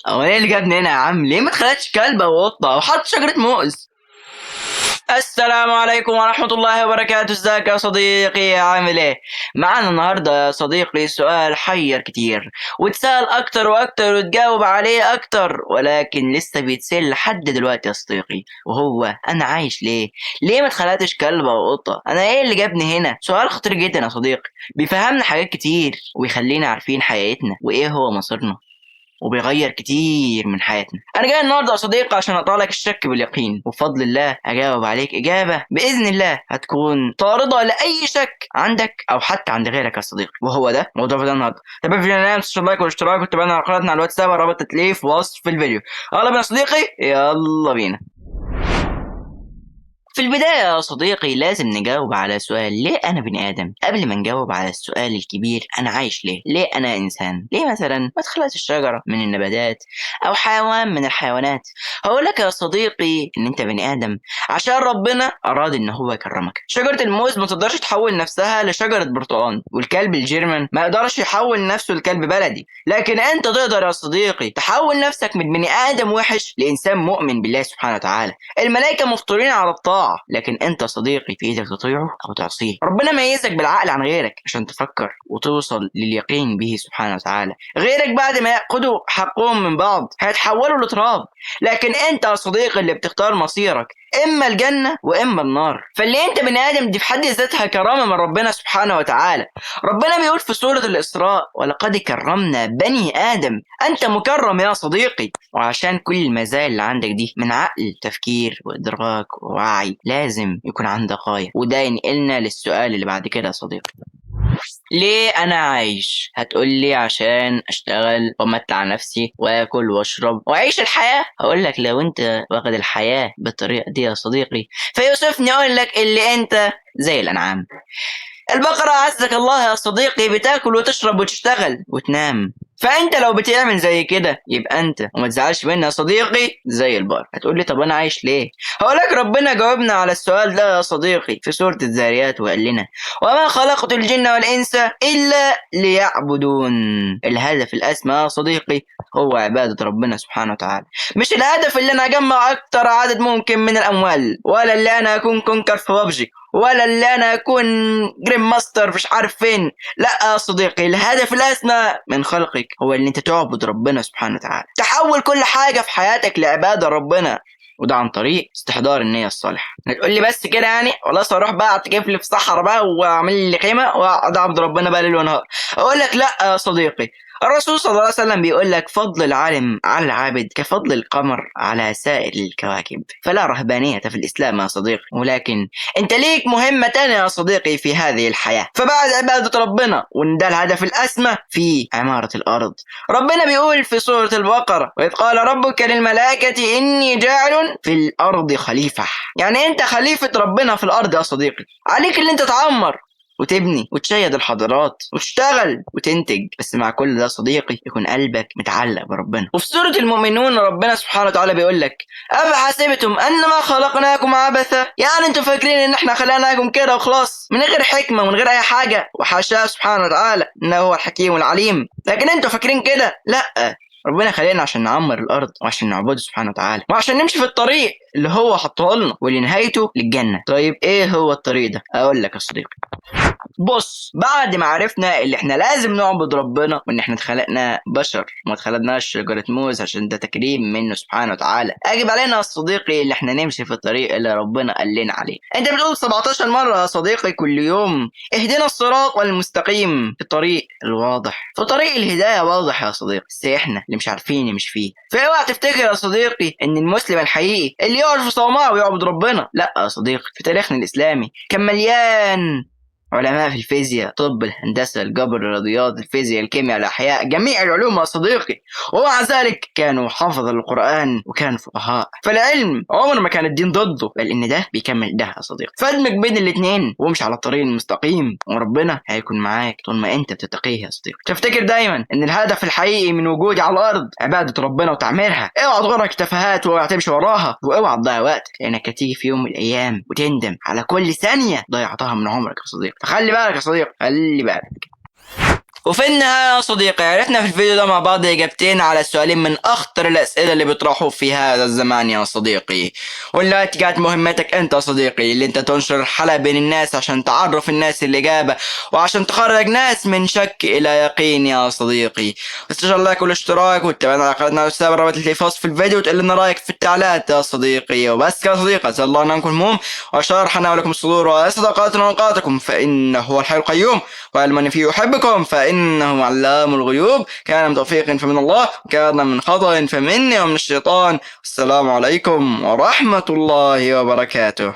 هو ايه اللي جابني هنا يا عم؟ ليه ما تخلتش كلب او قطه او حتى شجره موز؟ السلام عليكم ورحمة الله وبركاته. ازيك يا صديقي؟ عامل ايه؟ معانا النهاردة يا صديقي سؤال حير كتير، وتسأل اكتر واكتر وتجاوب عليه اكتر، ولكن لسه بيتسأل لحد دلوقتي يا صديقي، وهو انا عايش ليه؟ ليه ما اتخلقتش كلب او قطة؟ انا ايه اللي جابني هنا؟ سؤال خطير جدا يا صديقي، بيفهمنا حاجات كتير ويخلينا عارفين حقيقتنا وايه هو مصيرنا، وبيغير كتير من حياتنا. انا جاي النهارده يا صديقي عشان اطالك الشك باليقين، وبفضل الله اجاوب عليك اجابه باذن الله هتكون طارده لاي شك عندك او حتى عند غيرك يا صديقي، وهو ده موضوع فيديو النهارده. تابع فيديو الان، تشترك لايك والاشتراك وتابعنا على قناتنا على الواتساب، الرابط هتلاقيه في وصف الفيديو. يلا بينا يا صديقي، يلا بينا. في البداية يا صديقي لازم نجاوب على سؤال، ليه أنا بني آدم؟ قبل ما نجاوب على السؤال الكبير أنا عايش ليه؟ ليه أنا إنسان؟ ليه مثلا ما اتخلقتش الشجرة من النباتات أو حيوان من الحيوانات؟ هقولك يا صديقي إن أنت بني آدم عشان ربنا أراد إن هو يكرمك. شجرة الموز ما تقدرش تحول نفسها لشجرة برتقال، والكلب الجيرمان ما يقدرش يحول نفسه لكلب بلدي، لكن أنت تقدر يا صديقي تحول نفسك من بني آدم وحش لإنسان مؤمن بالله سبحانه وتعالى. الملائكة مفطورين على الطاعة، لكن انت صديقي في ايدك تطيعه او تعصيه. ربنا ميزك بالعقل عن غيرك عشان تفكر وتوصل لليقين به سبحانه وتعالى. غيرك بعد ما ياخدوا حقهم من بعض هيتحولوا لتراب، لكن انت يا صديقي اللي بتختار مصيرك، اما الجنه واما النار. فاللي انت بني ادم دي في حد ذاتها كرامه من ربنا سبحانه وتعالى. ربنا بيقول في سوره الاسراء: ولقد كرمنا بني ادم. انت مكرم يا صديقي، وعشان كل المزايا اللي عندك دي من عقل، تفكير وادراك ووعي، لازم يكون عندك غايه. وده ينقلنا للسؤال اللي بعد كده يا صديقي: ليه انا عايش؟ هتقولي عشان اشتغل وامتع نفسي واكل واشرب واعيش الحياه. هقولك لو انت واخد الحياه بالطريقه دي يا صديقي فيوسفني اقولك اللي انت زي الانعام. البقرة عزك الله يا صديقي بتاكل وتشرب وتشتغل وتنام، فانت لو بتعمل زي كده يبقى انت، وما تزعلش مني يا صديقي، زي البقر. هتقولي طب انا عايش ليه؟ هقولك ربنا جاوبنا على السؤال ده يا صديقي في سورة الذاريات وقال لنا: وما خلقت الجن والانس الا ليعبدون. الهدف الاسمى يا صديقي هو عبادة ربنا سبحانه وتعالى، مش الهدف اللي انا اجمع اكتر عدد ممكن من الاموال، ولا اللي انا اكون كونكر في ببجي، ولا اللي انا اكون جريم ماستر مش عارف فين. لا يا صديقي، الهدف الاسمى من خلقك هو اللي انت تعبد ربنا سبحانه وتعالى، تحول كل حاجه في حياتك لعباده ربنا، وده عن طريق استحضار النية الصالحة. هتقول لي بس كده يعني؟ خلاص اروح بقى اعتكف لي في صحراء بقى واعمل لي خيمة واقعد اعبد ربنا بقى ليل ونهار؟ اقول لك لا يا صديقي، الرسول صلى الله عليه وسلم بيقول لك: فضل العالم على العابد كفضل القمر على سائر الكواكب. فلا رهبانية في الإسلام يا صديقي، ولكن أنت ليك مهمة تانية يا صديقي في هذه الحياة. فبعد عبادة ربنا، وإن ده الهدف الأسمى في عمارة الأرض، ربنا بيقول في سورة البقرة: وإذ قال ربك للملائكة إني جاعل في الأرض خليفة. يعني أنت خليفة ربنا في الأرض يا صديقي، عليك اللي أنت تعمر وتبني وتشيد الحضارات وتشتغل وتنتج، بس مع كل ده صديقي يكون قلبك متعلق بربنا. وفي سورة المؤمنون ربنا سبحانه وتعالى بيقول لك: أفحسبتم أنما خلقناكم عبثا؟ يعني انتوا فاكرين ان احنا خلقناكم كده وخلاص من غير حكمة ومن غير اي حاجة؟ وحاشاه سبحانه وتعالى انه هو الحكيم العليم، لكن انتوا فاكرين كده؟ لا، ربنا خلينا عشان نعمر الارض وعشان نعبده سبحانه وتعالى وعشان نمشي في الطريق اللي هو حطه لنا واللي نهايته للجنة. طيب ايه هو الطريق ده؟ اقول لك يا صديقي: بص، بعد ما عرفنا اللي احنا لازم نعبد ربنا وان احنا اتخلقنا بشر وما اتخلقناش شجرة موز عشان ده تكريم منه سبحانه وتعالى، اجب علينا يا صديقي اللي احنا نمشي في الطريق اللي ربنا قال لنا عليه. انت بتقول 17 مرة يا صديقي كل يوم: اهدنا الصراط المستقيم، في الطريق الواضح، في طريق الهداية واضح يا صديقي، بس احنا اللي مش عارفين نمشي فيه. فاوعى تفتكر يا صديقي ان المسلم الحقيقي اللي يقعد في صومعه ويعبد ربنا. لا يا صديقي، في تاريخنا الاسلامي كان مليان علماء في الفيزياء، طب، الهندسة، الجبر، الرياضيات، الفيزياء، الكيمياء، الأحياء، جميع العلوم يا صديقي، ومع ذلك كانوا حافظ القرآن وكانوا فقهاء. فالعلم عمر ما كان الدين ضده، بل إن ده بيكمل ده يا صديقي. فادمج بين الاتنين وامشي على الطريق المستقيم، وربنا هيكون معاك طول ما أنت بتتقيه يا صديقي. تفتكر دايما إن الهدف الحقيقي من وجودي على الأرض عبادة ربنا وتعميرها. اوعى تغرك تفاهات واوعى تمشي وراها، واوعى تضيع وقتك، لأنك هتيجي في يوم من الأيام وتندم على كل ثانية ضيعتها من عمرك يا صديقي. فخلي بالك يا صديقي، خلي بالك. وفي النهاية يا صديقي عرفنا في الفيديو ده مع بعض إجابتين على سؤالين من أخطر الأسئلة اللي بيطرحوا في هذا الزمان يا صديقي. ودلوقتي جات مهمتك أنت يا صديقي، اللي أنت تنشر الحلقة بين الناس عشان تعرف الناس الإجابة وعشان تخرج ناس من شك إلى يقين يا صديقي. استشعر اللايك والاشتراك وتابعنا على قناتنا والسابق الرابط اللي في وصف الفيديو، وتقول لنا رأيك في التعليقات يا صديقي. وبس كده يا صديقي، أسأل الله أن نكون هموم وشرحنا ولكم الصدور وصدقاتنا ونقاطكم، فإنه هو الحي القيوم، وعلم أن فيه يحبكم، فإنه علام الغيوب. كان من توفيق فمن الله، وكان من خطأ فمني ومن الشيطان. السلام عليكم ورحمة الله وبركاته.